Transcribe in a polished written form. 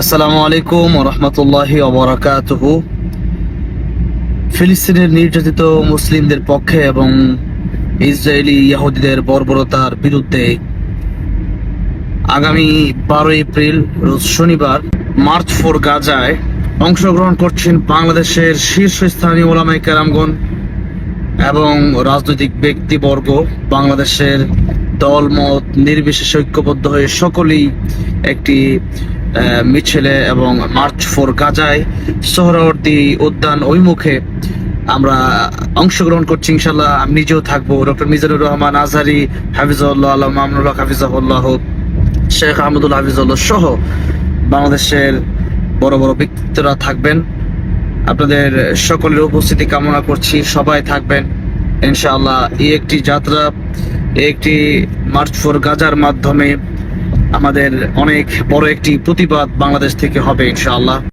আসসালামু আলাইকুম ওয়া রাহমাতুল্লাহি ওয়া বারাকাতুহু। ফিলিস্তিনের নির্যাতিত মুসলিমদের পক্ষে এবং ইসরায়েলি ইহুদিদের বর্বরতার বিরুদ্ধে আগামী 12 এপ্রিল রোজ শনিবার মার্চ ফর গাজায় অংশগ্রহণ করছেন বাংলাদেশের শীর্ষস্থানীয় ওলামায়ে কেরামগণ এবং রাজনৈতিক ব্যক্তিবর্গ। বাংলাদেশের দলমত নির্বিশেষে ঐক্যবদ্ধ হয়ে সকলেই একটি মিছিলে এবং মার্চ ফর গাজায় সোহরাওয়ার্দী উদ্যান অভিমুখে আমরা অংশগ্রহণ করছি। ইনশাল্লাহ আমি নিজেও থাকবো। ডক্টর মিজানুর রহমান আজহারি হাফিজাহুল্লাহ, আল্লাহ মামুনুল্লাহ হাফিজাহুল্লাহ, শেখ আহমদুল হাফিজাহুল্লাহ সহ বাংলাদেশের বড় বড় ব্যক্তিত্বরা থাকবেন। আপনাদের সকলের উপস্থিতি কামনা করছি, সবাই থাকবেন ইনশাআল্লাহ। এই একটি যাত্রা, একটি মার্চ ফর গাজার মাধ্যমে আমাদের অনেক বড় একটি প্রতিবাদ বাংলাদেশ থেকে হবে ইনশাআল্লাহ।